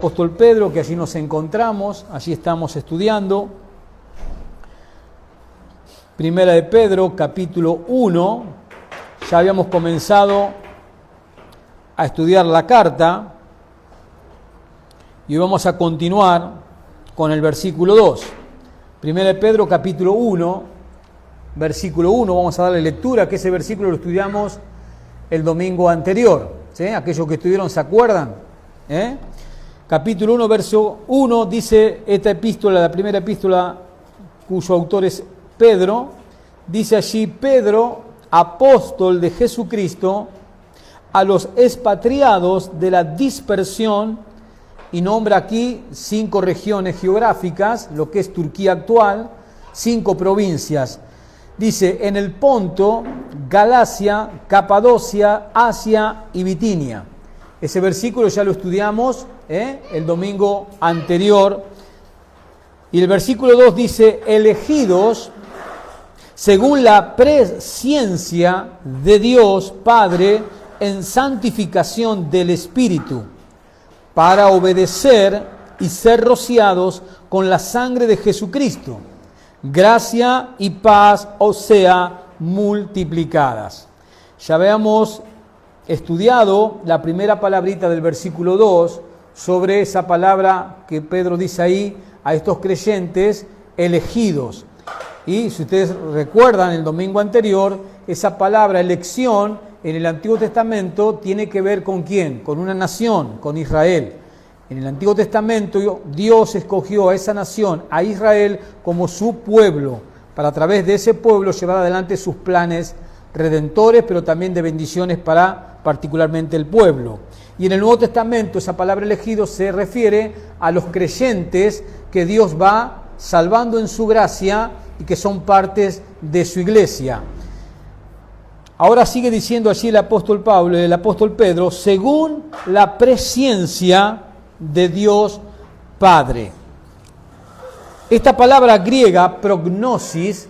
Apóstol Pedro, que allí nos encontramos, allí estamos estudiando. Primera de Pedro, capítulo 1. Ya habíamos comenzado a estudiar la carta y hoy vamos a continuar con el versículo 2. Primera de Pedro, capítulo 1, versículo 1. Vamos a darle lectura, que ese versículo lo estudiamos el domingo anterior. ¿Sí? Aquellos que estuvieron, ¿se acuerdan? Capítulo 1, verso 1, dice esta epístola, la primera epístola cuyo autor es Pedro, dice allí: Pedro, apóstol de Jesucristo, a los expatriados de la dispersión, y nombra aquí 5 regiones geográficas, lo que es Turquía actual, 5 provincias. Dice: en el Ponto, Galacia, Capadocia, Asia y Bitinia. Ese versículo ya lo estudiamos el domingo anterior. Y el versículo 2 dice: elegidos según la presciencia de Dios Padre en santificación del Espíritu, para obedecer y ser rociados con la sangre de Jesucristo. Gracia y paz os sea multiplicadas. Ya habíamos estudiado la primera palabrita del versículo 2 sobre esa palabra que Pedro dice ahí a estos creyentes elegidos. Y si ustedes recuerdan el domingo anterior, esa palabra elección en el Antiguo Testamento tiene que ver con ¿quién? Con una nación, con Israel. En el Antiguo Testamento Dios escogió a esa nación, a Israel, como su pueblo, para a través de ese pueblo llevar adelante sus planes redentores, pero también de bendiciones para particularmente el pueblo. Y en el Nuevo Testamento esa palabra elegido se refiere a los creyentes que Dios va salvando en su gracia y que son partes de su iglesia. Ahora sigue diciendo allí el apóstol Pedro, según la presciencia de Dios Padre. Esta palabra griega, prognosis,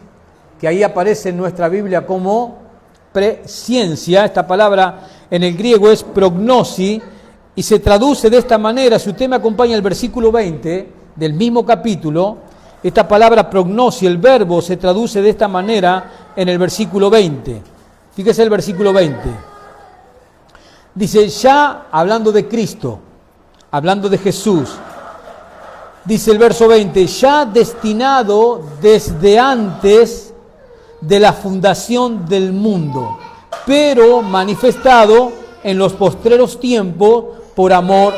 que ahí aparece en nuestra Biblia como presciencia, esta palabra en el griego es prognosi y se traduce de esta manera. Si usted me acompaña al versículo 20 del mismo capítulo, esta palabra prognosi, el verbo, se traduce de esta manera en el versículo 20. Fíjese el versículo 20. Dice, ya hablando de Cristo, hablando de Jesús, dice el verso 20, ya destinado desde antes de la fundación del mundo, pero manifestado en los postreros tiempos por amor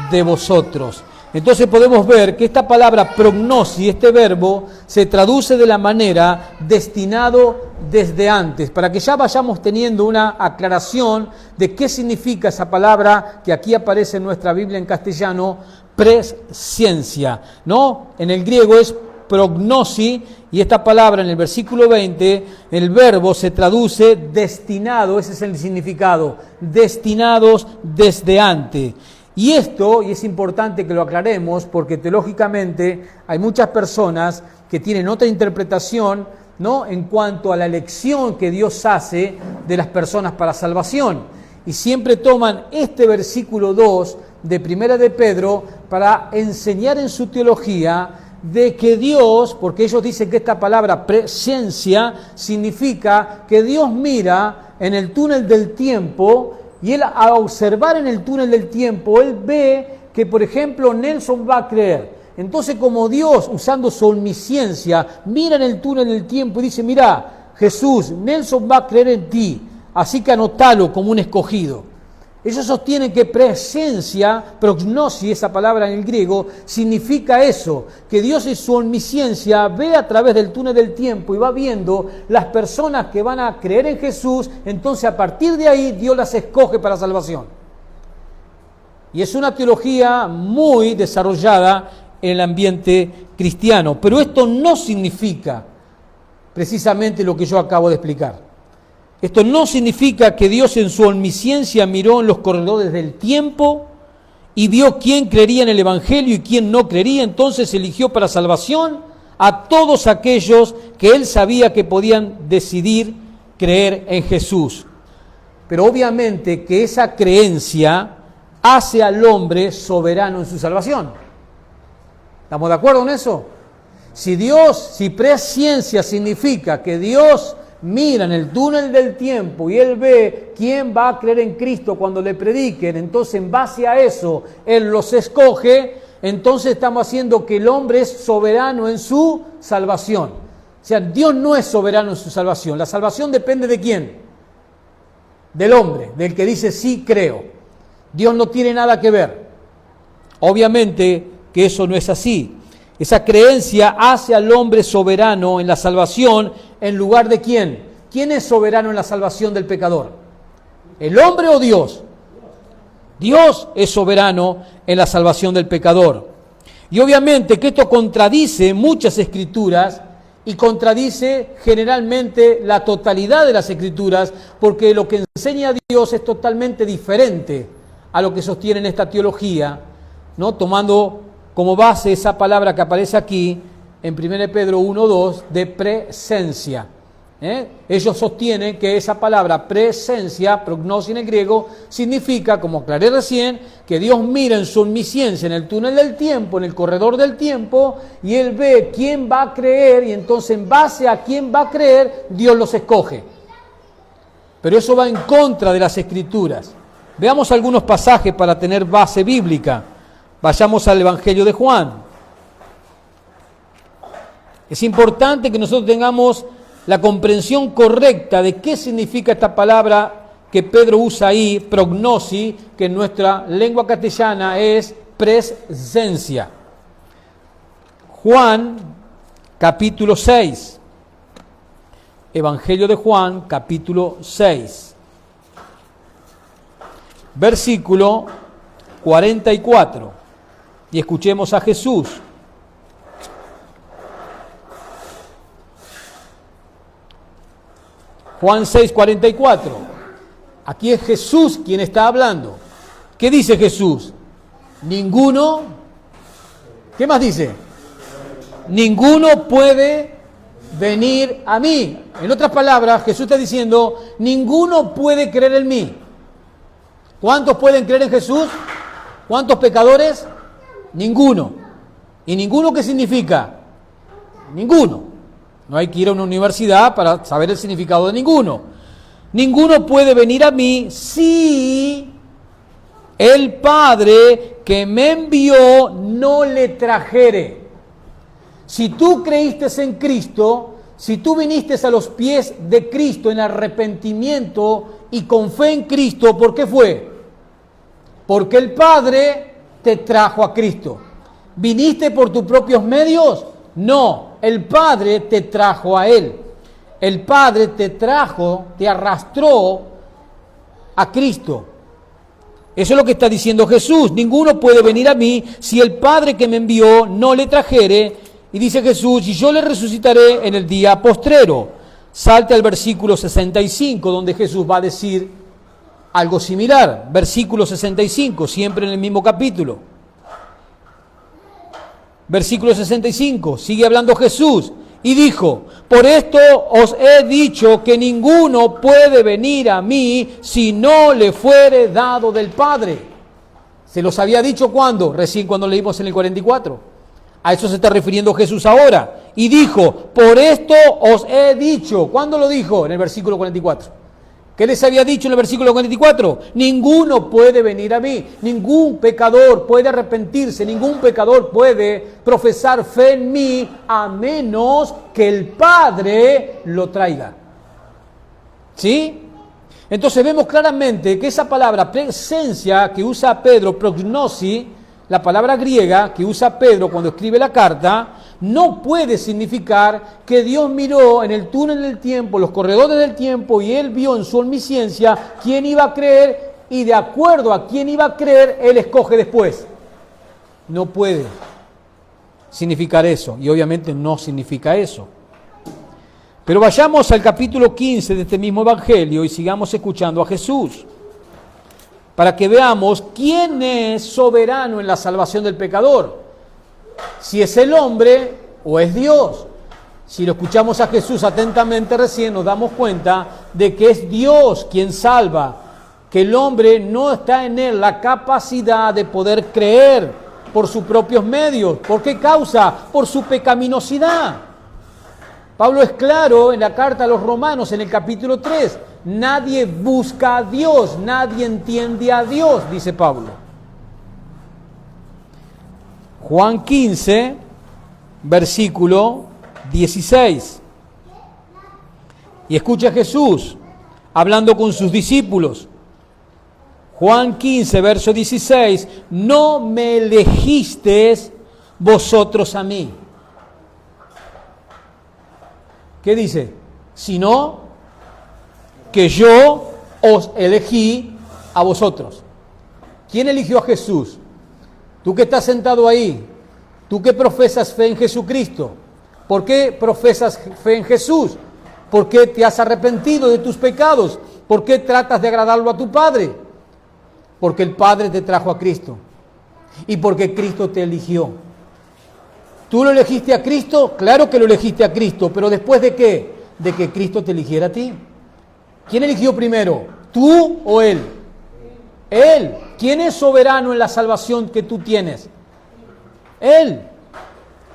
de vosotros. Entonces podemos ver que esta palabra prognosis, este verbo, se traduce de la manera destinado desde antes, para que ya vayamos teniendo una aclaración de qué significa esa palabra que aquí aparece en nuestra Biblia en castellano, presciencia, ¿no? En el griego es prognosi, y esta palabra en el versículo 20, el verbo se traduce destinado, ese es el significado, destinados desde antes. Y esto, y es importante que lo aclaremos, porque teológicamente hay muchas personas que tienen otra interpretación, ¿no?, en cuanto a la elección que Dios hace de las personas para salvación. Y siempre toman este versículo 2 de Primera de Pedro para enseñar en su teología de que Dios, porque ellos dicen que esta palabra presciencia significa que Dios mira en el túnel del tiempo y Él, a observar en el túnel del tiempo, Él ve que, por ejemplo, Nelson va a creer. Entonces, como Dios, usando su omnisciencia, mira en el túnel del tiempo y dice, mira, Jesús, Nelson va a creer en ti, así que anotalo como un escogido. Ellos sostienen que presciencia, prognosis, esa palabra en el griego, significa eso, que Dios en su omnisciencia ve a través del túnel del tiempo y va viendo las personas que van a creer en Jesús, entonces a partir de ahí Dios las escoge para salvación. Y es una teología muy desarrollada en el ambiente cristiano, pero esto no significa precisamente lo que yo acabo de explicar. Esto no significa que Dios en su omnisciencia miró en los corredores del tiempo y vio quién creería en el Evangelio y quién no creería, entonces eligió para salvación a todos aquellos que Él sabía que podían decidir creer en Jesús. Pero obviamente que esa creencia hace al hombre soberano en su salvación. ¿Estamos de acuerdo en eso? Si presciencia significa que Dios mira en el túnel del tiempo y Él ve quién va a creer en Cristo cuando le prediquen, entonces en base a eso Él los escoge, entonces estamos haciendo que el hombre es soberano en su salvación. O sea, Dios no es soberano en su salvación. La salvación depende ¿de quién? Del hombre, del que dice sí creo. Dios no tiene nada que ver. Obviamente que eso no es así. Esa creencia hace al hombre soberano en la salvación en lugar de ¿quién? ¿Quién es soberano en la salvación del pecador? ¿El hombre o Dios? Dios es soberano en la salvación del pecador. Y obviamente que esto contradice muchas escrituras y contradice generalmente la totalidad de las escrituras, porque lo que enseña Dios es totalmente diferente a lo que sostiene esta teología, ¿no? Tomando como base esa palabra que aparece aquí en 1 Pedro 1:2 de presencia. Ellos sostienen que esa palabra presencia, prognosis en el griego, significa, como aclaré recién, que Dios mira en su omnisciencia, en el túnel del tiempo, en el corredor del tiempo, y Él ve quién va a creer, y entonces en base a quién va a creer, Dios los escoge. Pero eso va en contra de las Escrituras. Veamos algunos pasajes para tener base bíblica. Vayamos al Evangelio de Juan. Es importante que nosotros tengamos la comprensión correcta de qué significa esta palabra que Pedro usa ahí, prognosis, que en nuestra lengua castellana es presencia. Juan, capítulo 6. Evangelio de Juan, capítulo 6. Versículo 44. Y escuchemos a Jesús. Juan 6, 44. Aquí es Jesús quien está hablando. ¿Qué dice Jesús? Ninguno, ¿qué más dice? Ninguno puede venir a mí. En otras palabras, Jesús está diciendo, ninguno puede creer en mí. ¿Cuántos pueden creer en Jesús? ¿Cuántos pecadores? Ninguno. ¿Y ninguno qué significa? Ninguno. No hay que ir a una universidad para saber el significado de ninguno. Ninguno puede venir a mí si el Padre que me envió no le trajere. Si tú creíste en Cristo, si tú viniste a los pies de Cristo en arrepentimiento y con fe en Cristo, ¿por qué fue? Porque el Padre te trajo a Cristo. ¿Viniste por tus propios medios? No, el Padre te trajo a Él. El Padre te trajo, te arrastró a Cristo. Eso es lo que está diciendo Jesús. Ninguno puede venir a mí si el Padre que me envió no le trajere. Y dice Jesús, y yo le resucitaré en el día postrero. Salte al versículo 65, donde Jesús va a decir algo similar. Versículo 65, siempre en el mismo capítulo. Versículo 65, sigue hablando Jesús. Y dijo, por esto os he dicho que ninguno puede venir a mí si no le fuere dado del Padre. ¿Se los había dicho cuándo? Recién cuando leímos en el 44. A eso se está refiriendo Jesús ahora. Y dijo, por esto os he dicho. ¿Cuándo lo dijo? En el versículo 44. ¿Qué les había dicho en el versículo 44? Ninguno puede venir a mí. Ningún pecador puede arrepentirse. Ningún pecador puede profesar fe en mí a menos que el Padre lo traiga. ¿Sí? Entonces vemos claramente que esa palabra presencia que usa Pedro, prognosis, la palabra griega que usa Pedro cuando escribe la carta, no puede significar que Dios miró en el túnel del tiempo, los corredores del tiempo, y Él vio en su omnisciencia quién iba a creer, y de acuerdo a quién iba a creer, Él escoge después. No puede significar eso, y obviamente no significa eso. Pero vayamos al capítulo 15 de este mismo Evangelio y sigamos escuchando a Jesús, para que veamos quién es soberano en la salvación del pecador. Si es el hombre o es Dios. Si lo escuchamos a Jesús atentamente recién, nos damos cuenta de que es Dios quien salva que el hombre no está en él la capacidad de poder creer por sus propios medios. ¿Por qué causa? Por su pecaminosidad. Pablo es claro en la carta a los Romanos, en el capítulo 3. Nadie busca a Dios, nadie entiende a Dios, dice Pablo. Juan 15, versículo 16. Y escucha a Jesús hablando con sus discípulos. Juan 15, verso 16. No me elegisteis vosotros a mí. ¿Qué dice? Sino que yo os elegí a vosotros. ¿Quién eligió a Jesús? Tú que estás sentado ahí, tú que profesas fe en Jesucristo. ¿Por qué profesas fe en Jesús? ¿Por qué te has arrepentido de tus pecados? ¿Por qué tratas de agradarlo a tu Padre? Porque el Padre te trajo a Cristo y porque Cristo te eligió. ¿Tú lo elegiste a Cristo? Claro que lo elegiste a Cristo, pero ¿después de qué? De que Cristo te eligiera a ti. ¿Quién eligió primero? ¿Tú o Él? Él. ¿Quién es soberano en la salvación que tú tienes? Él.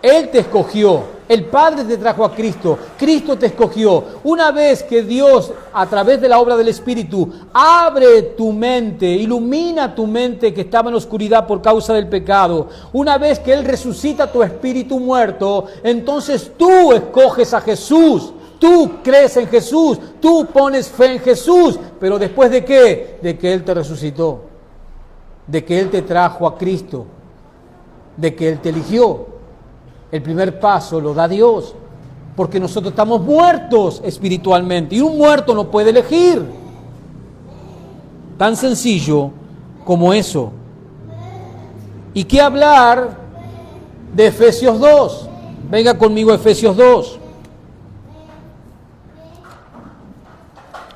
Él te escogió. El Padre te trajo a Cristo. Cristo te escogió. Una vez que Dios, a través de la obra del Espíritu, abre tu mente, ilumina tu mente que estaba en oscuridad por causa del pecado. Una vez que Él resucita tu espíritu muerto, entonces tú escoges a Jesús. Tú crees en Jesús. Tú pones fe en Jesús. Pero ¿después de qué? De que Él te resucitó. De que Él te trajo a Cristo. De que Él te eligió. El primer paso lo da Dios, porque nosotros estamos muertos espiritualmente y un muerto no puede elegir. Tan sencillo como eso. ¿Y qué hablar de Efesios 2? Venga conmigo a Efesios 2.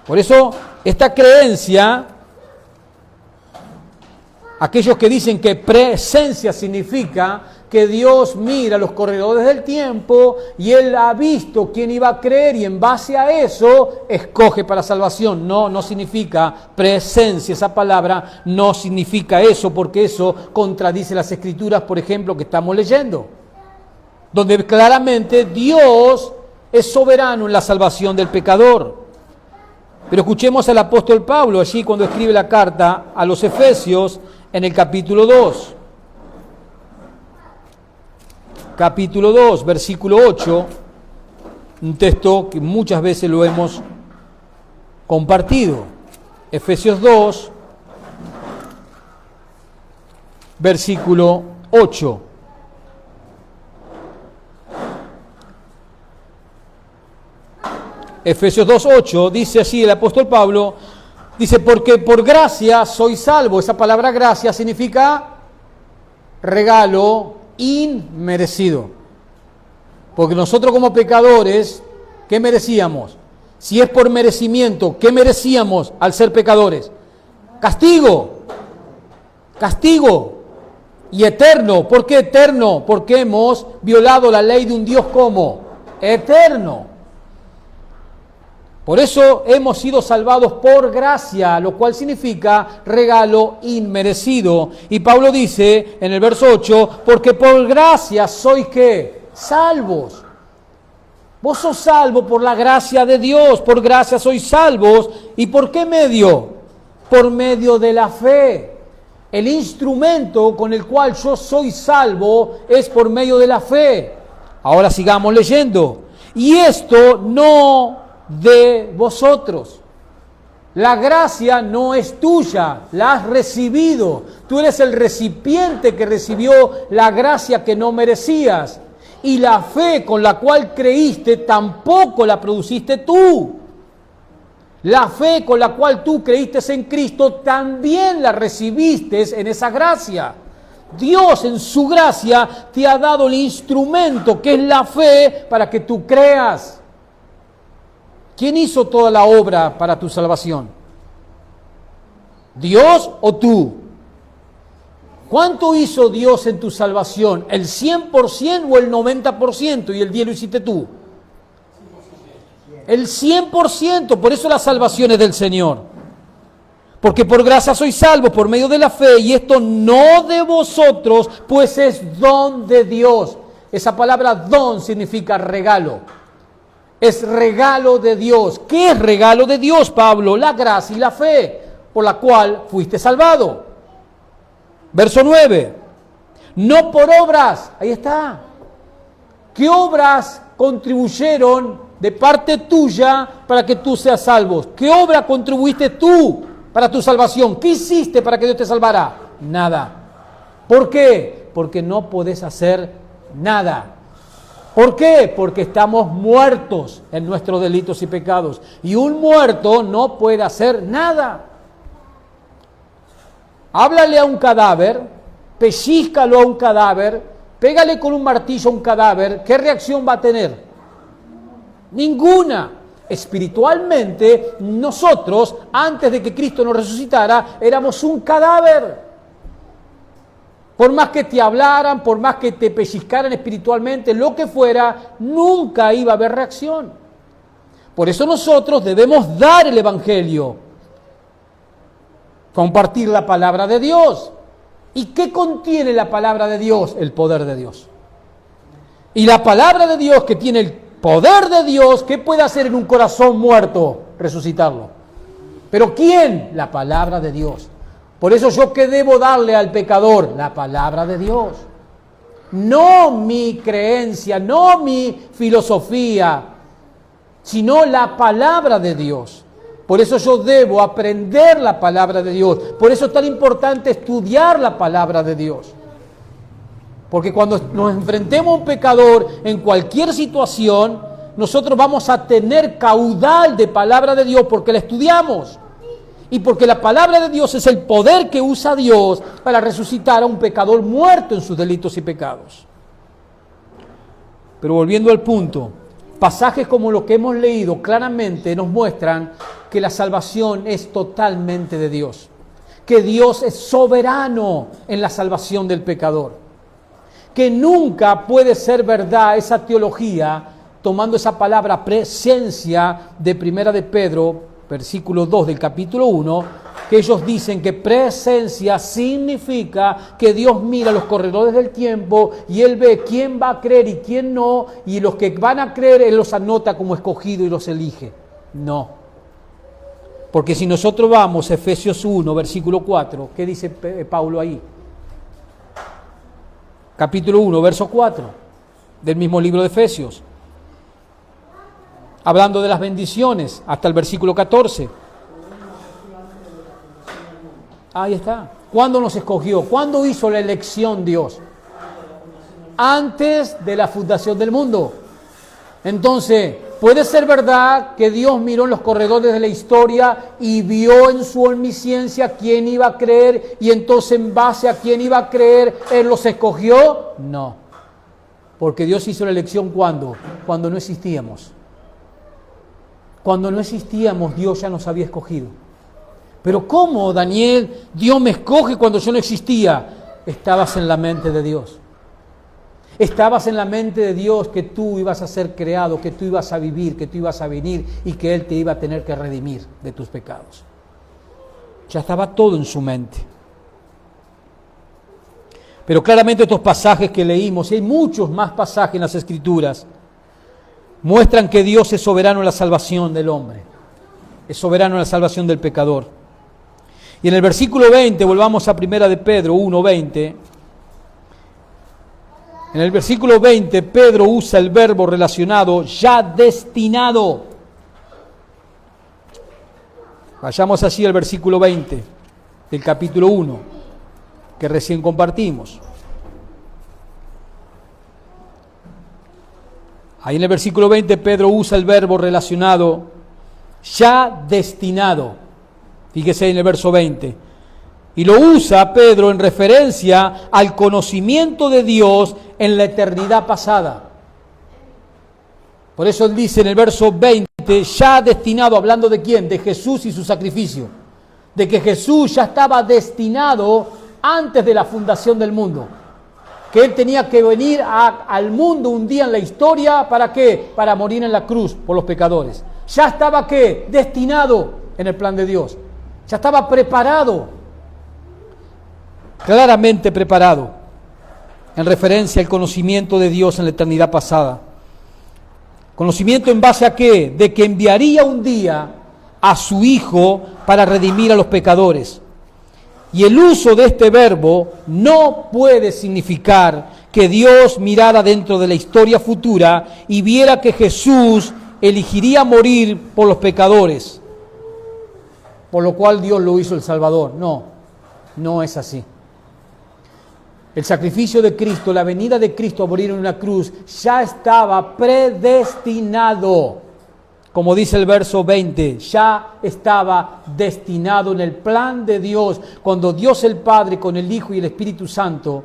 Por eso, esta creencia, aquellos que dicen que presencia significa que Dios mira los corredores del tiempo y Él ha visto quién iba a creer y en base a eso escoge para salvación. No significa presencia, esa palabra no significa eso, porque eso contradice las Escrituras, por ejemplo, que estamos leyendo, donde claramente Dios es soberano en la salvación del pecador. Pero escuchemos al apóstol Pablo allí cuando escribe la carta a los Efesios en el capítulo 2. Capítulo 2, versículo 8, un texto que muchas veces lo hemos compartido. Efesios 2, versículo 8. Efesios 2, 8, dice así el apóstol Pablo, dice, porque por gracia soy salvo. Esa palabra gracia significa regalo inmerecido. Porque nosotros como pecadores, ¿qué merecíamos? Si es por merecimiento, ¿qué merecíamos al ser pecadores? Castigo. Castigo. Y eterno. ¿Por qué eterno? Porque hemos violado la ley de un Dios como eterno. Por eso hemos sido salvados por gracia, lo cual significa regalo inmerecido. Y Pablo dice en el verso 8, porque por gracia sois ¿qué? Salvos. Vos sos salvo por la gracia de Dios, por gracia sois salvos. ¿Y por qué medio? Por medio de la fe. El instrumento con el cual yo soy salvo es por medio de la fe. Ahora sigamos leyendo. Y esto no de vosotros. La gracia no es tuya, la has recibido. Tú eres el recipiente que recibió la gracia que no merecías. Y la fe con la cual creíste tampoco la produciste tú. La fe con la cual tú creíste en Cristo también la recibiste en esa gracia. Dios en su gracia te ha dado el instrumento que es la fe para que tú creas. ¿Quién hizo toda la obra para tu salvación? ¿Dios o tú? ¿Cuánto hizo Dios en tu salvación? ¿El 100% o el 90%? Y el 10% lo hiciste tú. El 100%, por eso la salvación es del Señor. Porque por gracia sois salvos por medio de la fe, y esto no de vosotros, pues es don de Dios. Esa palabra don significa regalo. Es regalo de Dios. ¿Qué es regalo de Dios, Pablo? La gracia y la fe, por la cual fuiste salvado. Verso 9. No por obras. Ahí está. ¿Qué obras contribuyeron de parte tuya para que tú seas salvo? ¿Qué obra contribuiste tú para tu salvación? ¿Qué hiciste para que Dios te salvara? Nada. ¿Por qué? Porque no podés hacer nada. ¿Por qué? Porque estamos muertos en nuestros delitos y pecados. Y un muerto no puede hacer nada. Háblale a un cadáver, pellízcalo a un cadáver, pégale con un martillo a un cadáver, ¿qué reacción va a tener? Ninguna. Espiritualmente, nosotros, antes de que Cristo nos resucitara, éramos un cadáver. Por más que te hablaran, por más que te pellizcaran espiritualmente, lo que fuera, nunca iba a haber reacción. Por eso nosotros debemos dar el Evangelio, compartir la palabra de Dios. ¿Y qué contiene la palabra de Dios? El poder de Dios. Y la palabra de Dios, que tiene el poder de Dios, ¿qué puede hacer en un corazón muerto? Resucitarlo. ¿Pero quién? La palabra de Dios. Por eso yo, ¿qué debo darle al pecador? La palabra de Dios. No mi creencia, no mi filosofía, sino la palabra de Dios. Por eso yo debo aprender la palabra de Dios. Por eso es tan importante estudiar la palabra de Dios. Porque cuando nos enfrentemos a un pecador en cualquier situación, nosotros vamos a tener caudal de palabra de Dios porque la estudiamos. Y porque la palabra de Dios es el poder que usa Dios para resucitar a un pecador muerto en sus delitos y pecados. Pero volviendo al punto, pasajes como los que hemos leído claramente nos muestran que la salvación es totalmente de Dios. Que Dios es soberano en la salvación del pecador. Que nunca puede ser verdad esa teología, tomando esa palabra presencia de Primera de Pedro, versículo 2 del capítulo 1, que ellos dicen que presencia significa que Dios mira los corredores del tiempo y Él ve quién va a creer y quién no, y los que van a creer Él los anota como escogido y los elige. No. Porque si nosotros vamos a Efesios 1, versículo 4, ¿qué dice Pablo ahí? Capítulo 1, verso 4, del mismo libro de Efesios. Hablando de las bendiciones, hasta el versículo 14. Ahí está. ¿Cuándo nos escogió? ¿Cuándo hizo la elección Dios? Antes de la fundación del mundo. Entonces, puede ser verdad que Dios miró en los corredores de la historia y vio en su omnisciencia quién iba a creer, y entonces en base a quién iba a creer, Él los escogió. No. Porque Dios hizo la elección ¿cuándo? Cuando no existíamos. Cuando no existíamos, Dios ya nos había escogido. Pero ¿cómo, Daniel, Dios me escoge cuando yo no existía? Estabas en la mente de Dios. Estabas en la mente de Dios que tú ibas a ser creado, que tú ibas a vivir, que tú ibas a venir y que Él te iba a tener que redimir de tus pecados. Ya estaba todo en su mente. Pero claramente estos pasajes que leímos, y hay muchos más pasajes en las Escrituras, muestran que Dios es soberano en la salvación del hombre, es soberano en la salvación del pecador. Y en el versículo 20, volvamos a Primera de Pedro 1:20, en el versículo 20 Pedro usa el verbo relacionado ya destinado. Vayamos así al versículo 20 del capítulo 1, que recién compartimos. Ahí en el versículo 20 Pedro usa el verbo relacionado ya destinado. Fíjese en el verso 20. Y lo usa Pedro en referencia al conocimiento de Dios en la eternidad pasada. Por eso él dice en el verso 20, ya destinado, hablando de quién, de Jesús y su sacrificio. De que Jesús ya estaba destinado antes de la fundación del mundo. Que Él tenía que venir al mundo un día en la historia, ¿para qué? Para morir en la cruz por los pecadores. Ya estaba, ¿qué? Destinado en el plan de Dios. Ya estaba preparado, claramente preparado, en referencia al conocimiento de Dios en la eternidad pasada. ¿Conocimiento en base a qué? De que enviaría un día a su Hijo para redimir a los pecadores. Y el uso de este verbo no puede significar que Dios mirara dentro de la historia futura y viera que Jesús elegiría morir por los pecadores, por lo cual Dios lo hizo el Salvador. No, no es así. El sacrificio de Cristo, la venida de Cristo a morir en una cruz, ya estaba predestinado. Como dice el verso 20, ya estaba destinado en el plan de Dios, cuando Dios el Padre con el Hijo y el Espíritu Santo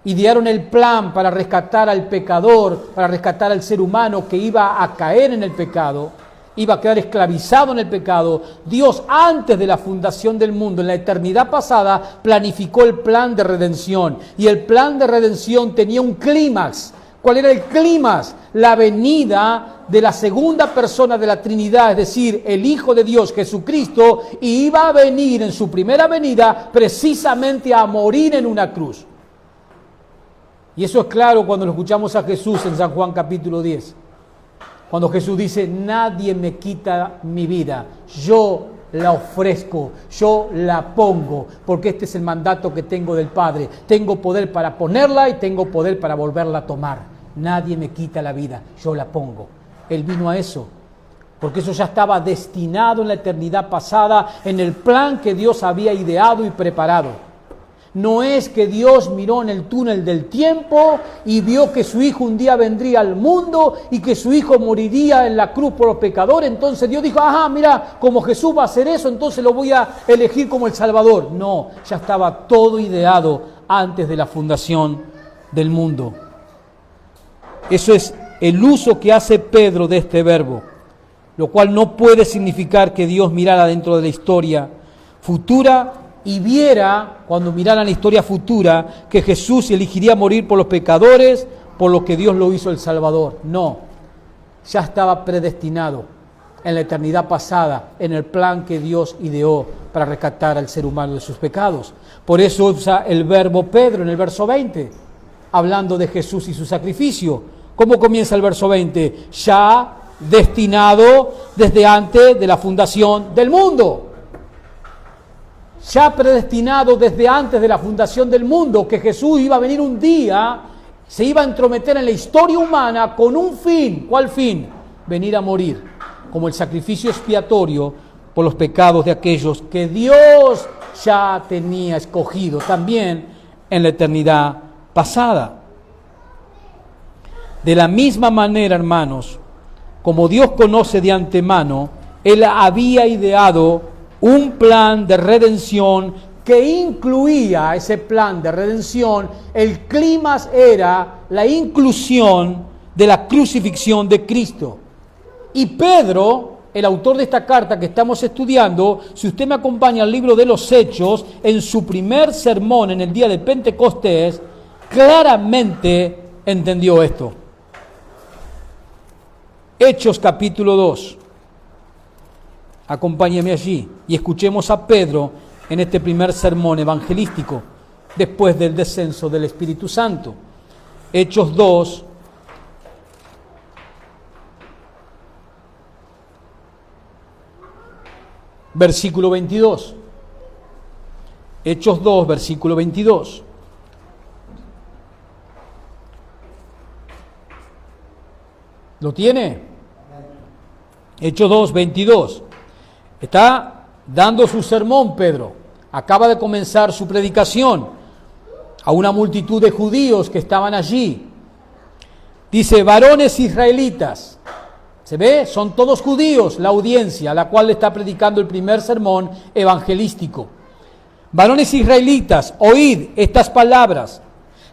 idearon el plan para rescatar al pecador, para rescatar al ser humano que iba a caer en el pecado, iba a quedar esclavizado en el pecado. Dios, antes de la fundación del mundo, en la eternidad pasada, planificó el plan de redención. Y el plan de redención tenía un clímax. ¿Cuál era el clímax? La venida de la segunda persona de la Trinidad, es decir, el Hijo de Dios, Jesucristo, y iba a venir en su primera venida precisamente a morir en una cruz. Y eso es claro cuando lo escuchamos a Jesús en San Juan capítulo 10. Cuando Jesús dice, nadie me quita mi vida, yo la ofrezco, yo la pongo, porque este es el mandato que tengo del Padre. Tengo poder para ponerla y tengo poder para volverla a tomar. Nadie me quita la vida, yo la pongo. Él vino a eso, porque eso ya estaba destinado en la eternidad pasada, en el plan que Dios había ideado y preparado. No es que Dios miró en el túnel del tiempo y vio que su Hijo un día vendría al mundo y que su Hijo moriría en la cruz por los pecadores. Entonces Dios dijo, ajá, mira, como Jesús va a hacer eso, entonces lo voy a elegir como el Salvador. No, ya estaba todo ideado antes de la fundación del mundo. Eso es el uso que hace Pedro de este verbo, lo cual no puede significar que Dios mirara dentro de la historia futura y viera, cuando mirara la historia futura, que Jesús elegiría morir por los pecadores, por lo que Dios lo hizo el Salvador. No, ya estaba predestinado en la eternidad pasada, en el plan que Dios ideó para rescatar al ser humano de sus pecados. Por eso usa el verbo Pedro en el verso 20, hablando de Jesús y su sacrificio. ¿Cómo comienza el verso 20? Ya destinado desde antes de la fundación del mundo. Ya predestinado desde antes de la fundación del mundo, que Jesús iba a venir un día, se iba a entrometer en la historia humana con un fin. ¿Cuál fin? Venir a morir como el sacrificio expiatorio por los pecados de aquellos que Dios ya tenía escogido también en la eternidad pasada. De la misma manera, hermanos, como Dios conoce de antemano, Él había ideado un plan de redención que incluía ese plan de redención. El clímax era la inclusión de la crucifixión de Cristo. Y Pedro, el autor de esta carta que estamos estudiando, si usted me acompaña al libro de los Hechos, en su primer sermón en el día de Pentecostés, claramente entendió esto. Hechos capítulo 2. Acompáñeme allí y escuchemos a Pedro en este primer sermón evangelístico después del descenso del Espíritu Santo. Hechos 2, versículo 22. Hechos 2, versículo 22. ¿Lo tiene? Hechos 2, 22. Está dando su sermón Pedro. Acaba de comenzar su predicación a una multitud de judíos que estaban allí. Dice, varones israelitas. ¿Se ve? Son todos judíos la audiencia a la cual le está predicando el primer sermón evangelístico. Varones israelitas, oíd estas palabras.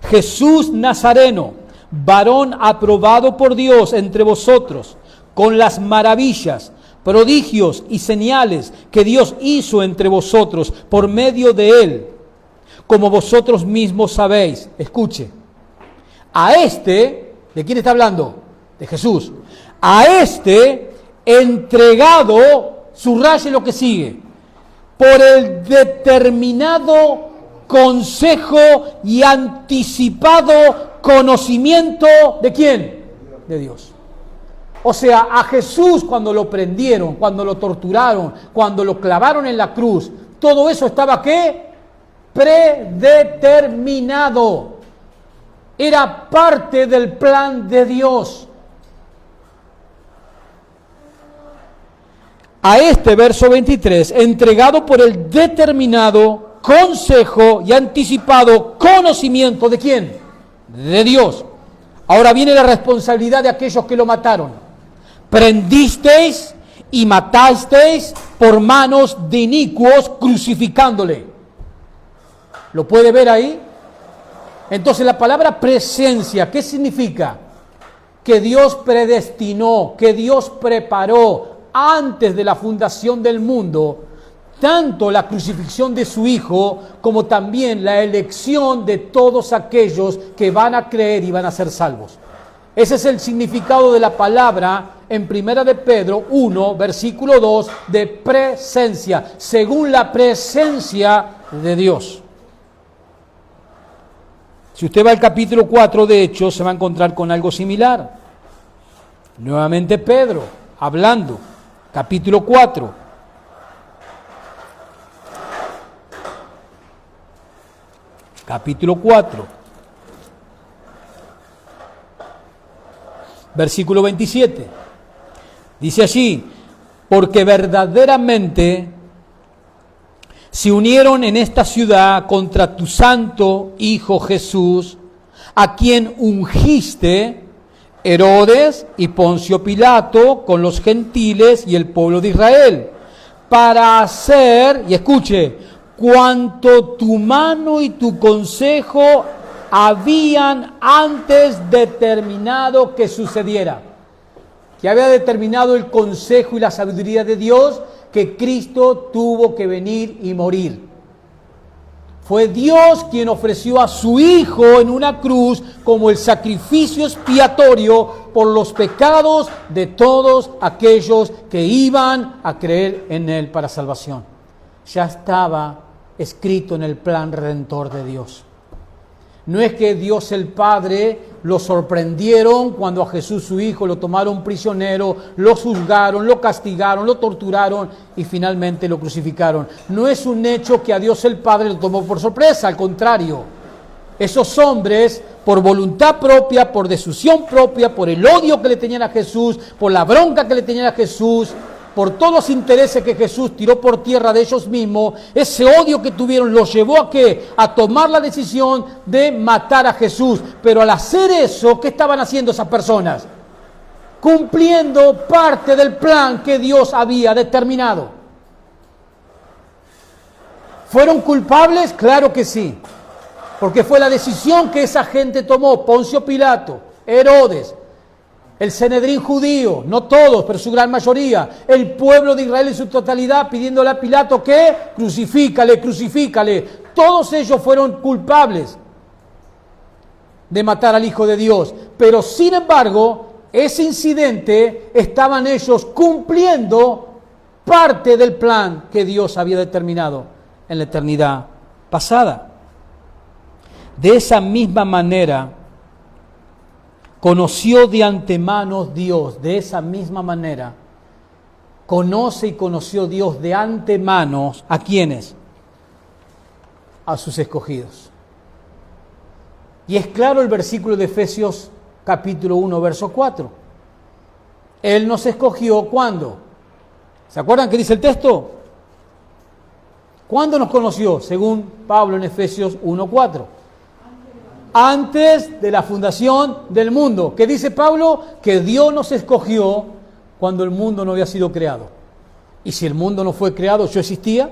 Jesús Nazareno, varón aprobado por Dios entre vosotros, con las maravillas, prodigios y señales que Dios hizo entre vosotros por medio de Él, como vosotros mismos sabéis. Escuche, a este, ¿de quién está hablando? De Jesús. A este entregado, subraye lo que sigue, por el determinado consejo y anticipado conocimiento ¿de quién? De Dios. O sea, a Jesús cuando lo prendieron, cuando lo torturaron, cuando lo clavaron en la cruz, todo eso estaba ¿qué? Predeterminado. Era parte del plan de Dios. A este verso 23, entregado por el determinado consejo y anticipado conocimiento ¿de quién? De Dios. Ahora viene la responsabilidad de aquellos que lo mataron. Prendisteis y matasteis por manos de inicuos crucificándole. ¿Lo puede ver ahí? Entonces la palabra presencia, ¿qué significa? Que Dios predestinó, que Dios preparó antes de la fundación del mundo, tanto la crucifixión de su Hijo, como también la elección de todos aquellos que van a creer y van a ser salvos. Ese es el significado de la palabra en 1 de Pedro 1, versículo 2, de presencia, según la presencia de Dios. Si usted va al capítulo 4 de Hechos, se va a encontrar con algo similar. Nuevamente Pedro, hablando, capítulo 4. Capítulo 4. Versículo 27. Dice allí, porque verdaderamente se unieron en esta ciudad contra tu santo Hijo Jesús, a quien ungiste Herodes y Poncio Pilato con los gentiles y el pueblo de Israel, para hacer, y escuche, cuanto tu mano y tu consejo habían antes determinado que sucediera. Que había determinado el consejo y la sabiduría de Dios, que Cristo tuvo que venir y morir. Fue Dios quien ofreció a su Hijo en una cruz como el sacrificio expiatorio por los pecados de todos aquellos que iban a creer en Él para salvación. Ya estaba escrito en el plan redentor de Dios. No es que Dios el Padre lo sorprendieron cuando a Jesús su Hijo lo tomaron prisionero, lo juzgaron, lo castigaron, lo torturaron y finalmente lo crucificaron. No es un hecho que a Dios el Padre lo tomó por sorpresa, al contrario. Esos hombres, por voluntad propia, por decisión propia, por el odio que le tenían a Jesús, por la bronca que le tenían a Jesús, por todos los intereses que Jesús tiró por tierra de ellos mismos, ese odio que tuvieron los llevó a ¿qué? A tomar la decisión de matar a Jesús. Pero al hacer eso, ¿qué estaban haciendo esas personas? Cumpliendo parte del plan que Dios había determinado. ¿Fueron culpables? Claro que sí. Porque fue la decisión que esa gente tomó. Poncio Pilato, Herodes, el Sanedrín judío, no todos, pero su gran mayoría, el pueblo de Israel en su totalidad, pidiéndole a Pilato que crucifícale, crucifícale. Todos ellos fueron culpables de matar al Hijo de Dios. Pero sin embargo, ese incidente estaban ellos cumpliendo parte del plan que Dios había determinado en la eternidad pasada. De esa misma manera, conoció de antemano Dios, de esa misma manera, conoce y conoció Dios de antemano, ¿a quiénes? A sus escogidos. Y es claro el versículo de Efesios capítulo 1, verso 4. Él nos escogió, ¿cuándo? ¿Se acuerdan qué dice el texto? ¿Cuándo nos conoció? Según Pablo en Efesios 1, 4. Antes de la fundación del mundo. ¿Qué dice Pablo? Que Dios nos escogió cuando el mundo no había sido creado. ¿Y si el mundo no fue creado, yo existía?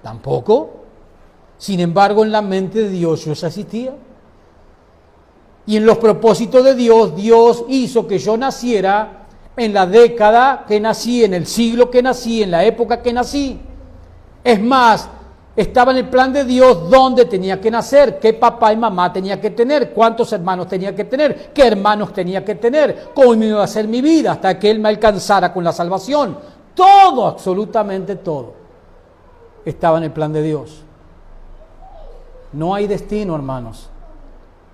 Tampoco. Sin embargo, en la mente de Dios yo ya existía. Y en los propósitos de Dios, Dios hizo que yo naciera en la década que nací, en el siglo que nací, en la época que nací. Es más, estaba en el plan de Dios dónde tenía que nacer, qué papá y mamá tenía que tener, cuántos hermanos tenía que tener, qué hermanos tenía que tener, cómo me iba a ser mi vida hasta que Él me alcanzara con la salvación. Todo, absolutamente todo. estaba en el plan de Dios. No hay destino, hermanos.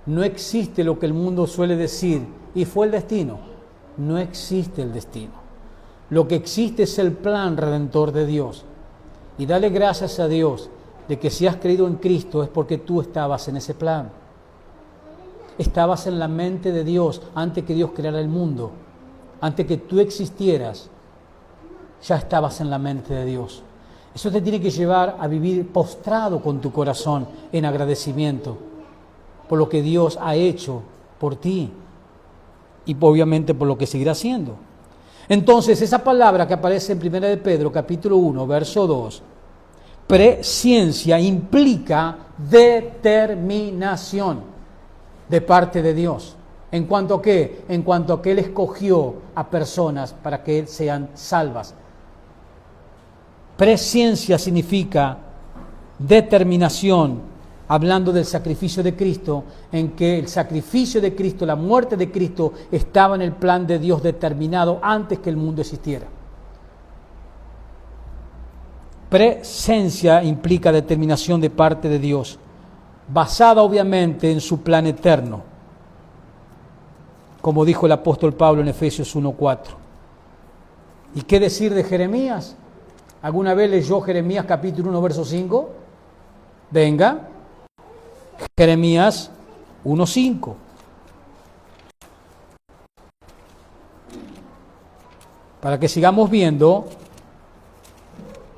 No existe lo que el mundo suele decir, y fue el destino. No existe el destino. Lo que existe es el plan redentor de Dios. Y dale gracias a Dios de que si has creído en Cristo es porque tú estabas en ese plan. Estabas en la mente de Dios antes que Dios creara el mundo. Antes que tú existieras, ya estabas en la mente de Dios. Eso te tiene que llevar a vivir postrado con tu corazón en agradecimiento por lo que Dios ha hecho por ti y obviamente por lo que seguirá haciendo. Entonces, esa palabra que aparece en 1 de Pedro, capítulo 1, verso 2, presciencia, implica determinación de parte de Dios. ¿En cuanto a qué? En cuanto a que Él escogió a personas para que sean salvas. Presciencia significa determinación, hablando del sacrificio de Cristo, en que el sacrificio de Cristo, la muerte de Cristo, estaba en el plan de Dios determinado antes que el mundo existiera. Presencia implica determinación de parte de Dios, basada obviamente en su plan eterno, como dijo el apóstol Pablo en Efesios 1:4. ¿Y qué decir de Jeremías? ¿Alguna vez leyó Jeremías capítulo 1, verso 5? Venga. Jeremías 1:5. Para que sigamos viendo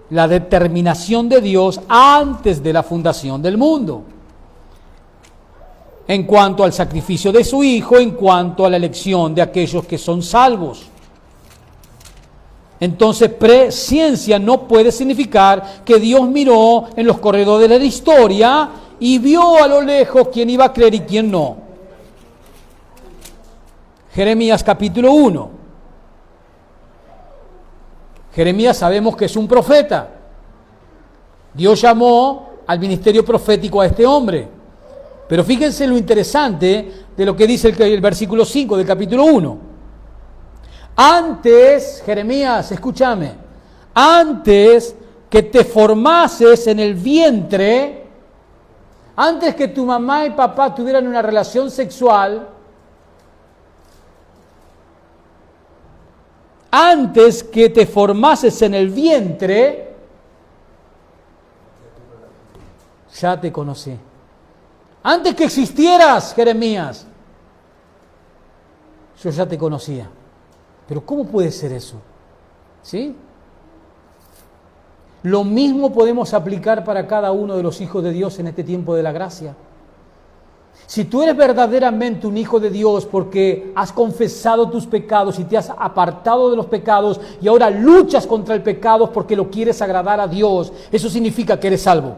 la determinación de Dios antes de la fundación del mundo. En cuanto al sacrificio de su Hijo, en cuanto a la elección de aquellos que son salvos. Entonces, presciencia no puede significar que Dios miró en los corredores de la historia y vio a lo lejos quién iba a creer y quién no. Jeremías capítulo 1. Jeremías sabemos que es un profeta. Dios llamó al ministerio profético a este hombre. Pero fíjense lo interesante de lo que dice el versículo 5 del capítulo 1. Antes, Jeremías, escúchame, antes que te formases en el vientre, antes que tu mamá y papá tuvieran una relación sexual, antes que te formases en el vientre, ya te conocí. Antes que existieras, Jeremías, yo ya te conocía. Pero ¿cómo puede ser eso? ¿Sí? Lo mismo podemos aplicar para cada uno de los hijos de Dios en este tiempo de la gracia. Si tú eres verdaderamente un hijo de Dios porque has confesado tus pecados y te has apartado de los pecados y ahora luchas contra el pecado porque lo quieres agradar a Dios, eso significa que eres salvo.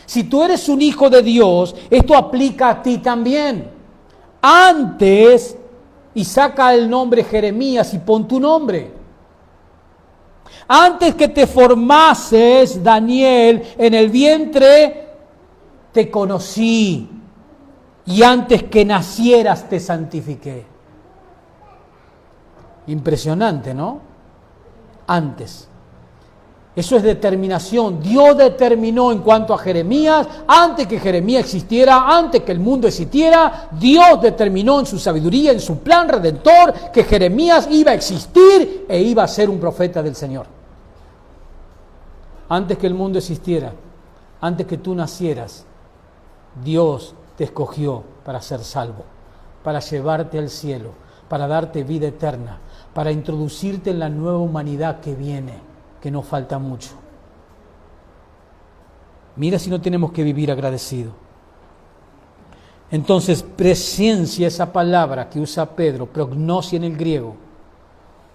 Si tú eres un hijo de Dios, esto aplica a ti también. Antes, y saca el nombre Jeremías y pon tu nombre. Antes que te formases, Daniel, en el vientre, te conocí. Y antes que nacieras, te santifiqué. Impresionante, ¿no? Antes. Eso es determinación. Dios determinó en cuanto a Jeremías, antes que Jeremías existiera, antes que el mundo existiera, Dios determinó en su sabiduría, en su plan redentor, que Jeremías iba a existir e iba a ser un profeta del Señor. Antes que el mundo existiera, antes que tú nacieras, Dios te escogió para ser salvo, para llevarte al cielo, para darte vida eterna, para introducirte en la nueva humanidad que viene, que nos falta mucho. Mira si no tenemos que vivir agradecido. Entonces, presciencia, esa palabra que usa Pedro, prognosia en el griego,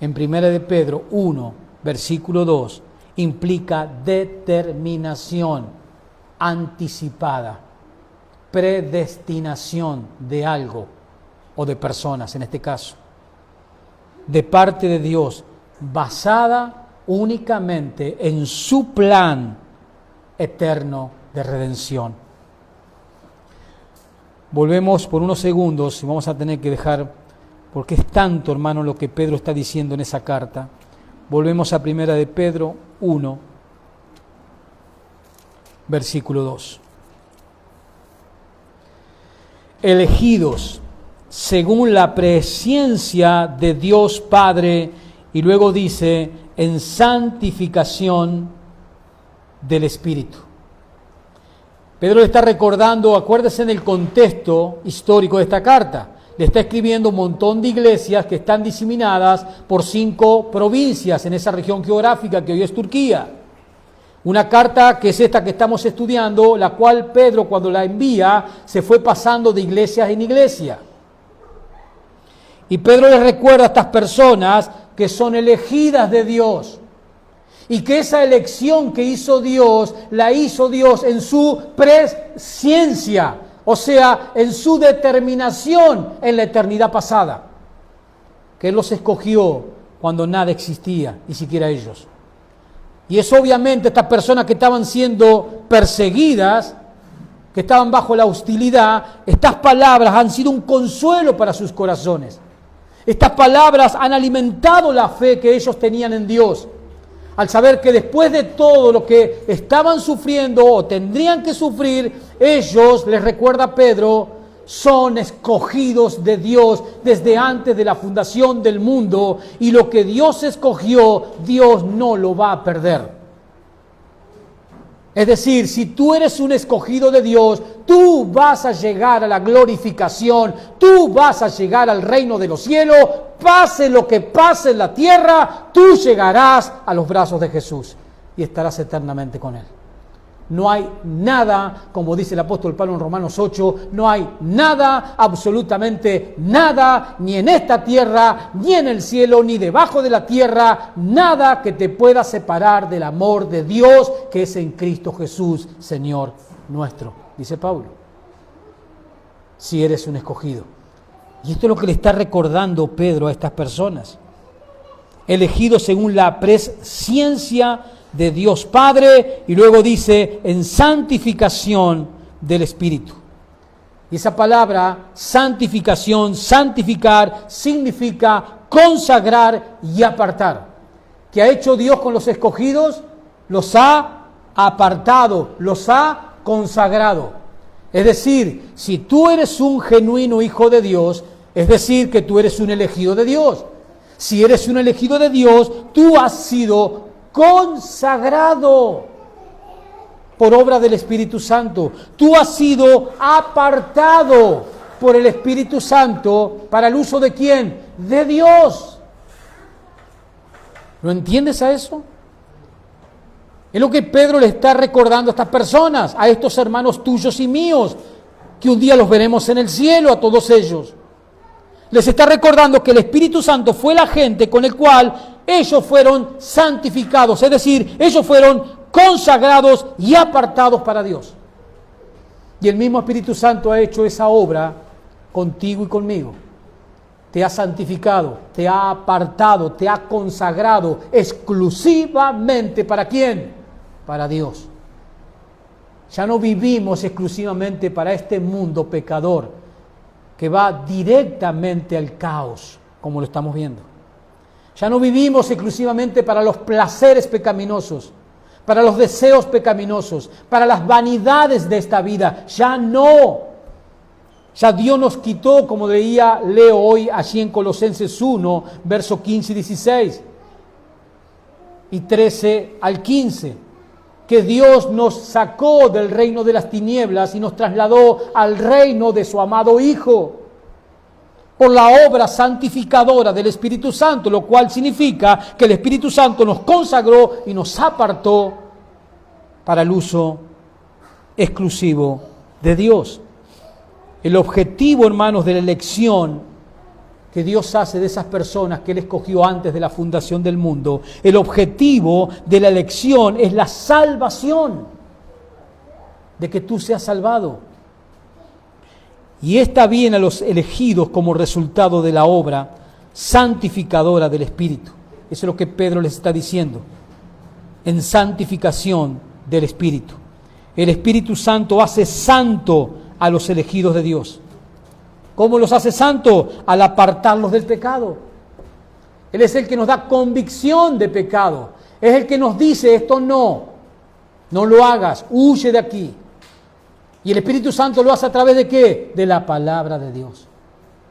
en 1 de Pedro 1, versículo 2, implica determinación anticipada, predestinación de algo o de personas, en este caso, de parte de Dios, basada únicamente en su plan eterno de redención. Volvemos por unos segundos y vamos a tener que dejar, porque es tanto, hermano, lo que Pedro está diciendo en esa carta. Volvemos a 1 de Pedro 1, versículo 2. Elegidos según la presciencia de Dios Padre, y luego dice, en santificación del Espíritu. Pedro le está recordando, acuérdese en el contexto histórico de esta carta, le está escribiendo un montón de iglesias que están diseminadas por 5 provincias en esa región geográfica que hoy es Turquía. Una carta que es esta que estamos estudiando, la cual Pedro cuando la envía se fue pasando de iglesia en iglesia. Y Pedro les recuerda a estas personas que son elegidas de Dios y que esa elección que hizo Dios, la hizo Dios en su presciencia, o sea, en su determinación en la eternidad pasada, que Él los escogió cuando nada existía, ni siquiera ellos. Y es obviamente estas personas que estaban siendo perseguidas, que estaban bajo la hostilidad, estas palabras han sido un consuelo para sus corazones. Estas palabras han alimentado la fe que ellos tenían en Dios, al saber que después de todo lo que estaban sufriendo o tendrían que sufrir, ellos, les recuerda Pedro, son escogidos de Dios desde antes de la fundación del mundo, y lo que Dios escogió, Dios no lo va a perder. Es decir, si tú eres un escogido de Dios, tú vas a llegar a la glorificación, tú vas a llegar al reino de los cielos, pase lo que pase en la tierra, tú llegarás a los brazos de Jesús y estarás eternamente con Él. No hay nada, como dice el apóstol Pablo en Romanos 8, no hay nada, absolutamente nada, ni en esta tierra, ni en el cielo, ni debajo de la tierra, nada que te pueda separar del amor de Dios que es en Cristo Jesús, Señor nuestro, dice Pablo. Si eres un escogido. Y esto es lo que le está recordando Pedro a estas personas. Elegidos según la presciencia de Dios Padre, y luego dice en santificación del Espíritu. Y esa palabra santificación, santificar, significa consagrar y apartar. ¿Qué ha hecho Dios con los escogidos? Los ha apartado, los ha consagrado. Es decir, si tú eres un genuino hijo de Dios, es decir, que tú eres un elegido de Dios. Si eres un elegido de Dios, tú has sido consagrado por obra del Espíritu Santo. Tú has sido apartado por el Espíritu Santo para el uso de ¿quién? De Dios. ¿Lo entiendes a eso? Es lo que Pedro le está recordando a estas personas, a estos hermanos tuyos y míos, que un día los veremos en el cielo a todos ellos. Les está recordando que el Espíritu Santo fue el agente con el cual ellos fueron santificados, es decir, ellos fueron consagrados y apartados para Dios. Y el mismo Espíritu Santo ha hecho esa obra contigo y conmigo. Te ha santificado, te ha apartado, te ha consagrado exclusivamente ¿para quién? Para Dios. Ya no vivimos exclusivamente para este mundo pecador que va directamente al caos, como lo estamos viendo. Ya no vivimos exclusivamente para los placeres pecaminosos, para los deseos pecaminosos, para las vanidades de esta vida. Ya no. Ya Dios nos quitó, como leo hoy allí en Colosenses 1, versos 15 y 16, y 13 al 15, que Dios nos sacó del reino de las tinieblas y nos trasladó al reino de su amado Hijo, por la obra santificadora del Espíritu Santo, lo cual significa que el Espíritu Santo nos consagró y nos apartó para el uso exclusivo de Dios. El objetivo, hermanos, de la elección que Dios hace de esas personas que Él escogió antes de la fundación del mundo, el objetivo de la elección es la salvación, de que tú seas salvado. Y está bien a los elegidos como resultado de la obra santificadora del Espíritu. Eso es lo que Pedro les está diciendo. En santificación del Espíritu. El Espíritu Santo hace santo a los elegidos de Dios. ¿Cómo los hace santo? Al apartarlos del pecado. Él es el que nos da convicción de pecado. Es el que nos dice esto no. No lo hagas, huye de aquí. Y el Espíritu Santo lo hace a través de ¿qué? De la palabra de Dios.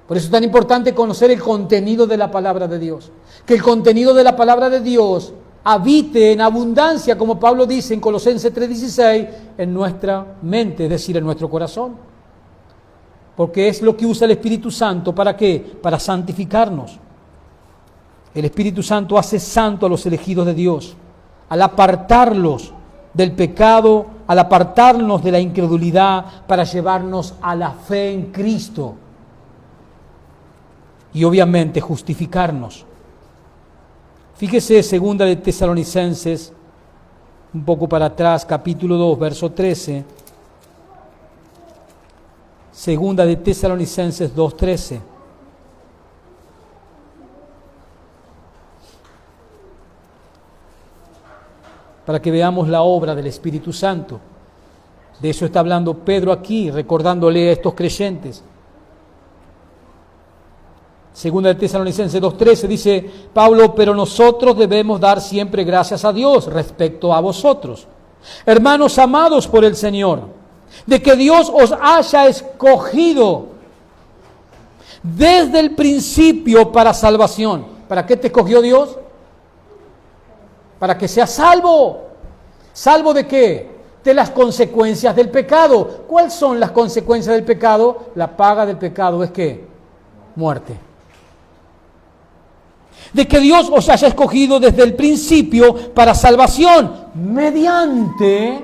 Por eso es tan importante conocer el contenido de la palabra de Dios. Que el contenido de la palabra de Dios habite en abundancia, como Pablo dice en Colosenses 3:16, en nuestra mente, es decir, en nuestro corazón. Porque es lo que usa el Espíritu Santo, ¿para qué? Para santificarnos. El Espíritu Santo hace santo a los elegidos de Dios, al apartarlos del pecado, al apartarnos de la incredulidad, para llevarnos a la fe en Cristo. Y obviamente justificarnos. Fíjese, segunda de Tesalonicenses, un poco para atrás, capítulo 2, verso 13. Segunda de Tesalonicenses 2:13. Para que veamos la obra del Espíritu Santo. De eso está hablando Pedro aquí, recordándole a estos creyentes. Segunda de Tesalonicenses 2:13 dice Pablo, pero nosotros debemos dar siempre gracias a Dios respecto a vosotros, hermanos amados por el Señor, de que Dios os haya escogido desde el principio para salvación. ¿Para qué te escogió Dios? Para que seas salvo. ¿Salvo de qué? De las consecuencias del pecado. ¿Cuáles son las consecuencias del pecado? La paga del pecado es ¿qué? Muerte. De que Dios os haya escogido desde el principio para salvación, mediante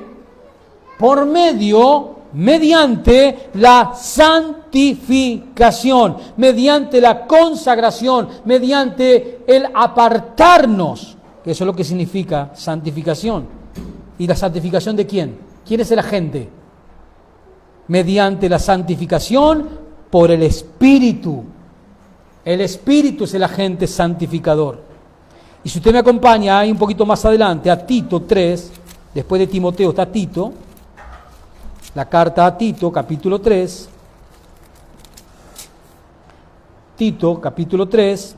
la santificación, mediante la consagración, mediante el apartarnos, que eso es lo que significa santificación. ¿Y la santificación de quién? ¿Quién es el agente? Mediante la santificación por el Espíritu. El Espíritu es el agente santificador. Y si usted me acompaña ahí un poquito más adelante, a Tito 3, después de Timoteo está Tito, la carta a Tito, capítulo 3, Tito, capítulo 3,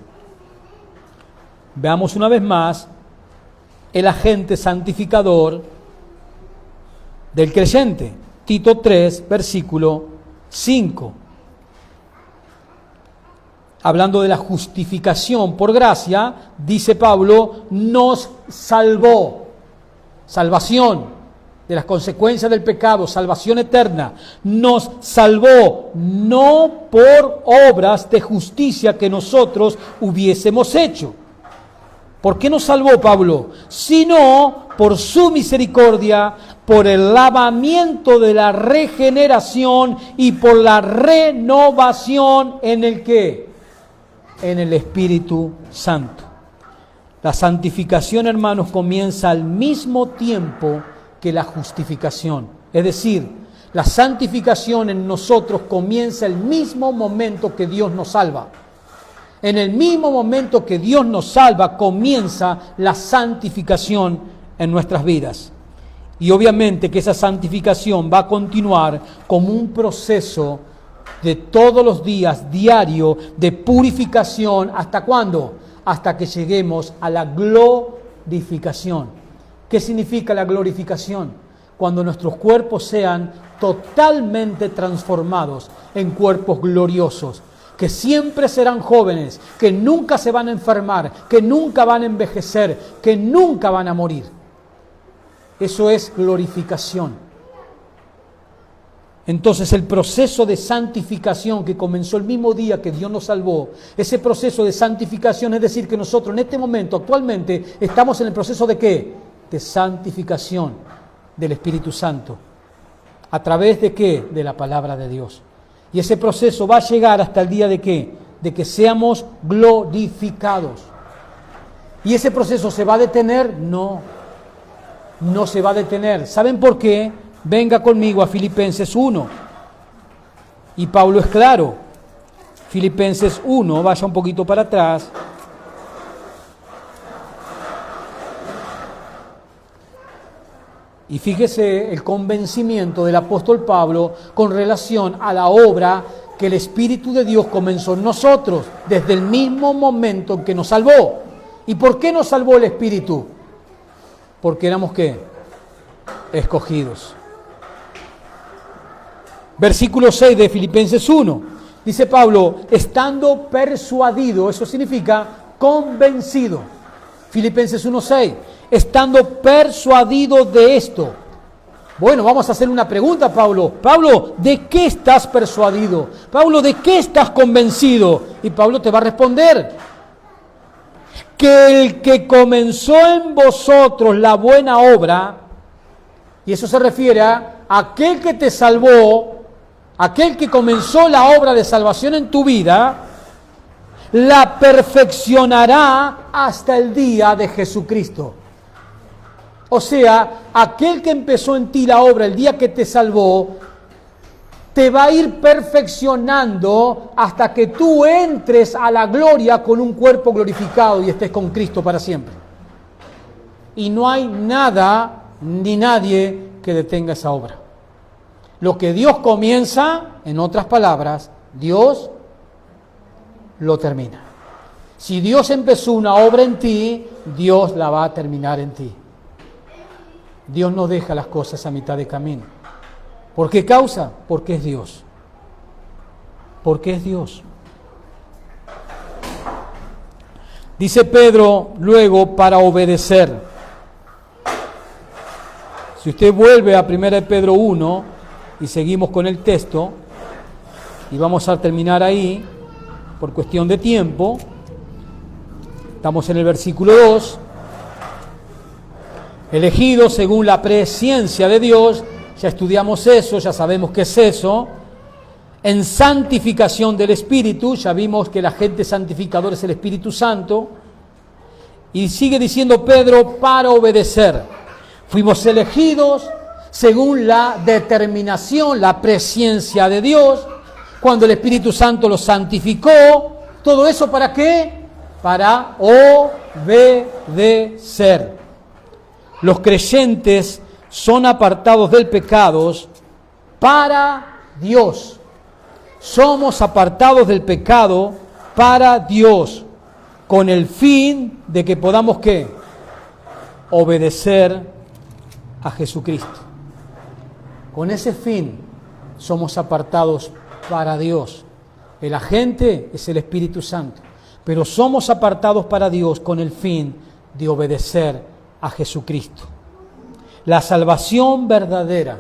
veamos una vez más el agente santificador del creyente. Tito 3, versículo 5. Hablando de la justificación por gracia, dice Pablo, nos salvó. Salvación de las consecuencias del pecado, salvación eterna. Nos salvó, no por obras de justicia que nosotros hubiésemos hecho. ¿Por qué nos salvó Pablo? Sino por su misericordia, por el lavamiento de la regeneración y por la renovación en el ¿qué? En el Espíritu Santo. La santificación, hermanos, comienza al mismo tiempo que la justificación. Es decir, la santificación en nosotros comienza el mismo momento que Dios nos salva. En el mismo momento que Dios nos salva, comienza la santificación en nuestras vidas. Y obviamente que esa santificación va a continuar como un proceso de todos los días, diario, de purificación. ¿Hasta cuándo? Hasta que lleguemos a la glorificación. ¿Qué significa la glorificación? Cuando nuestros cuerpos sean totalmente transformados en cuerpos gloriosos, que siempre serán jóvenes, que nunca se van a enfermar, que nunca van a envejecer, que nunca van a morir. Eso es glorificación. Entonces el proceso de santificación que comenzó el mismo día que Dios nos salvó, ese proceso de santificación, es decir, que nosotros en este momento, actualmente, estamos en el proceso de ¿qué? De santificación del Espíritu Santo. ¿A través de qué? De la palabra de Dios. Y ese proceso va a llegar hasta el día de ¿qué? De que seamos glorificados. ¿Y ese proceso se va a detener? No, no se va a detener. ¿Saben por qué? Venga conmigo a Filipenses 1. Y Pablo es claro. Filipenses 1, vaya un poquito para atrás. Y fíjese el convencimiento del apóstol Pablo con relación a la obra que el Espíritu de Dios comenzó en nosotros desde el mismo momento en que nos salvó. ¿Y por qué nos salvó el Espíritu? Porque éramos ¿qué? escogidos. Versículo 6 de Filipenses 1. Dice Pablo, estando persuadido, eso significa convencido. Filipenses 1:6, estando persuadido de esto. Bueno, vamos a hacer una pregunta, Pablo. Pablo, ¿de qué estás persuadido? Pablo, ¿de qué estás convencido? Y Pablo te va a responder, que el que comenzó en vosotros la buena obra, y eso se refiere a aquel que te salvó, aquel que comenzó la obra de salvación en tu vida, la perfeccionará hasta el día de Jesucristo. O sea, aquel que empezó en ti la obra el día que te salvó, te va a ir perfeccionando hasta que tú entres a la gloria con un cuerpo glorificado y estés con Cristo para siempre. Y no hay nada ni nadie que detenga esa obra. Lo que Dios comienza, en otras palabras, Dios lo termina. Si Dios empezó una obra en ti, Dios la va a terminar en ti. Dios no deja las cosas a mitad de camino. ¿Por qué causa? Porque es Dios. Porque es Dios. Dice Pedro luego, para obedecer. Si usted vuelve a 1 Pedro 1 y seguimos con el texto, y vamos a terminar ahí por cuestión de tiempo, estamos en el versículo 2, elegidos según la presciencia de Dios, ya estudiamos eso, ya sabemos qué es eso, en santificación del Espíritu, ya vimos que el agente santificador es el Espíritu Santo, y sigue diciendo Pedro, para obedecer. Fuimos elegidos según la determinación, la presciencia de Dios, cuando el Espíritu Santo los santificó. ¿Todo eso para qué? Para obedecer. Los creyentes son apartados del pecado para Dios. Somos apartados del pecado para Dios, con el fin de que podamos, ¿qué? Obedecer a Jesucristo. Con ese fin somos apartados para Dios. El agente es el Espíritu Santo, pero somos apartados para Dios con el fin de obedecer a Jesucristo. La salvación verdadera,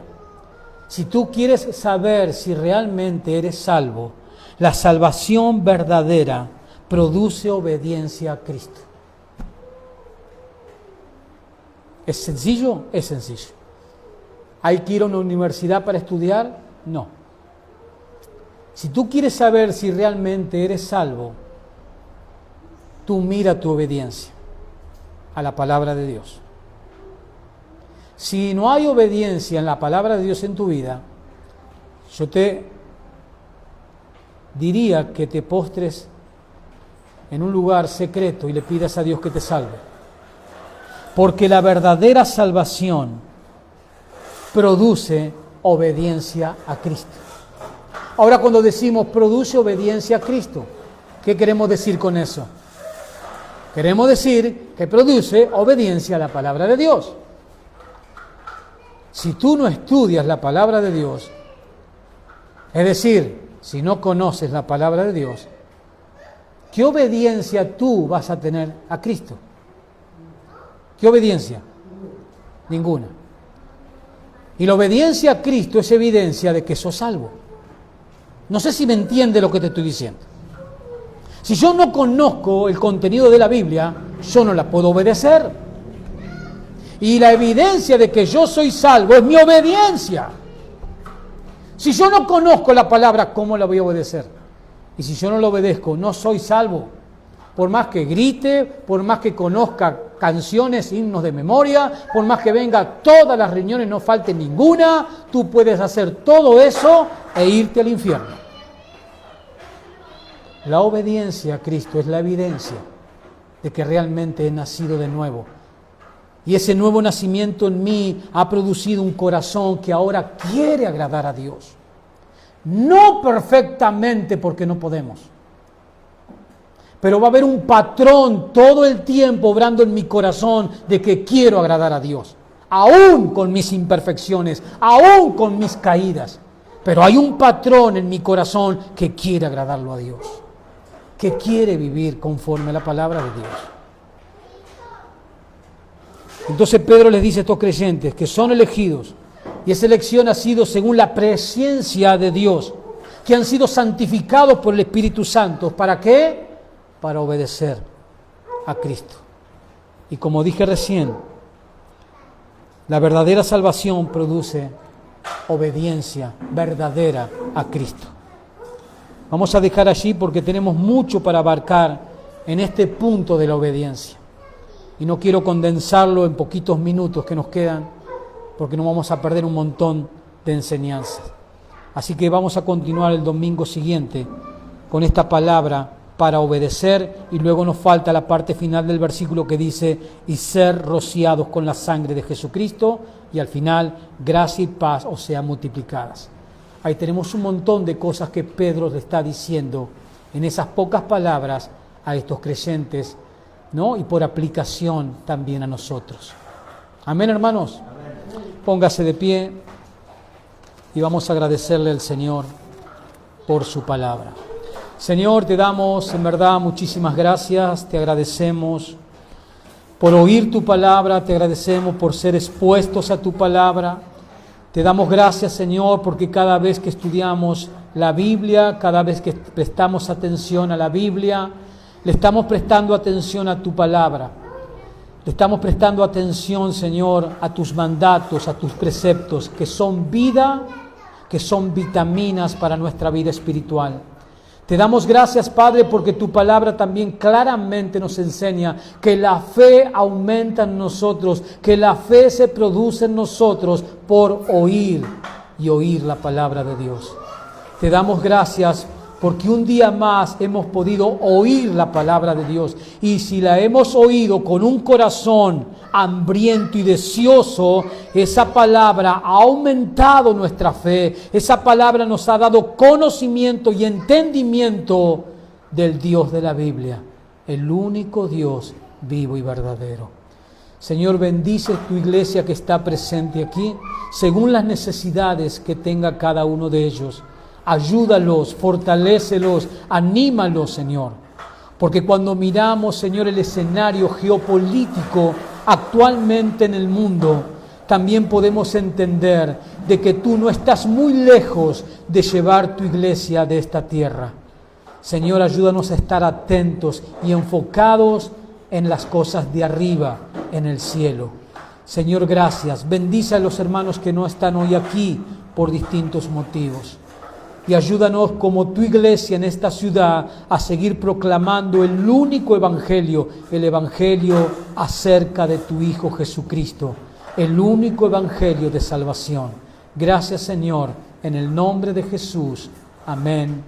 si tú quieres saber si realmente eres salvo, la salvación verdadera produce obediencia a Cristo. ¿Es sencillo? Es sencillo. ¿Hay que ir a una universidad para estudiar? No. Si tú quieres saber si realmente eres salvo, tú mira tu obediencia a la palabra de Dios. Si no hay obediencia en la palabra de Dios en tu vida, yo te diría que te postres en un lugar secreto y le pidas a Dios que te salve. Porque la verdadera salvación produce obediencia a Cristo. Ahora, cuando decimos produce obediencia a Cristo, ¿qué queremos decir con eso? Queremos decir que produce obediencia a la palabra de Dios. Si tú no estudias la palabra de Dios, es decir, si no conoces la palabra de Dios, ¿qué obediencia tú vas a tener a Cristo? ¿Qué obediencia? Ninguna. Y la obediencia a Cristo es evidencia de que sos salvo. No sé si me entiende lo que te estoy diciendo. Si yo no conozco el contenido de la Biblia, yo no la puedo obedecer. Y la evidencia de que yo soy salvo es mi obediencia. Si yo no conozco la palabra, ¿cómo la voy a obedecer? Y si yo no la obedezco, no soy salvo. Por más que grite, por más que conozca canciones, himnos de memoria, por más que venga a todas las reuniones, no falte ninguna, tú puedes hacer todo eso e irte al infierno. La obediencia a Cristo es la evidencia de que realmente he nacido de nuevo. Y ese nuevo nacimiento en mí ha producido un corazón que ahora quiere agradar a Dios. No perfectamente, porque no podemos. Pero va a haber un patrón todo el tiempo obrando en mi corazón de que quiero agradar a Dios. aún con mis imperfecciones, aún con mis caídas. Pero hay un patrón en mi corazón que quiere agradarlo a Dios, que quiere vivir conforme a la palabra de Dios. Entonces Pedro les dice a estos creyentes que son elegidos, y esa elección ha sido según la presencia de Dios, que han sido santificados por el Espíritu Santo. ¿Para qué? Para obedecer a Cristo. Y como dije recién, la verdadera salvación produce obediencia verdadera a Cristo. Vamos a dejar allí porque tenemos mucho para abarcar en este punto de la obediencia. Y no quiero condensarlo en poquitos minutos que nos quedan, porque nos vamos a perder un montón de enseñanzas. Así que vamos a continuar el domingo siguiente con esta palabra para obedecer, y luego nos falta la parte final del versículo que dice, y ser rociados con la sangre de Jesucristo, y al final, gracia y paz os sean multiplicadas. Ahí tenemos un montón de cosas que Pedro le está diciendo en esas pocas palabras a estos creyentes, ¿no? Y por aplicación también a nosotros. Amén, hermanos. Póngase de pie y vamos a agradecerle al Señor por su palabra. Señor, te damos en verdad muchísimas gracias, te agradecemos por oír tu palabra, te agradecemos por ser expuestos a tu palabra. Te damos gracias, Señor, porque cada vez que estudiamos la Biblia, cada vez que prestamos atención a la Biblia, le estamos prestando atención a tu palabra. Le estamos prestando atención, Señor, a tus mandatos, a tus preceptos, que son vida, que son vitaminas para nuestra vida espiritual. Te damos gracias, Padre, porque tu palabra también claramente nos enseña que la fe aumenta en nosotros, que la fe se produce en nosotros por oír y oír la palabra de Dios. Te damos gracias porque un día más hemos podido oír la palabra de Dios. Y si la hemos oído con un corazón hambriento y deseoso, esa palabra ha aumentado nuestra fe. Esa palabra nos ha dado conocimiento y entendimiento del Dios de la Biblia, el único Dios vivo y verdadero. Señor, bendice tu iglesia que está presente aquí, según las necesidades que tenga cada uno de ellos. Ayúdalos, fortalécelos, anímalos, Señor. Porque cuando miramos, Señor, el escenario geopolítico actualmente en el mundo, también podemos entender de que tú no estás muy lejos de llevar tu iglesia de esta tierra. Señor, ayúdanos a estar atentos y enfocados en las cosas de arriba, en el cielo. Señor, gracias. Bendice a los hermanos que no están hoy aquí por distintos motivos. Y ayúdanos como tu iglesia en esta ciudad a seguir proclamando el único evangelio, el evangelio acerca de tu Hijo Jesucristo, el único evangelio de salvación. Gracias, Señor, en el nombre de Jesús. Amén.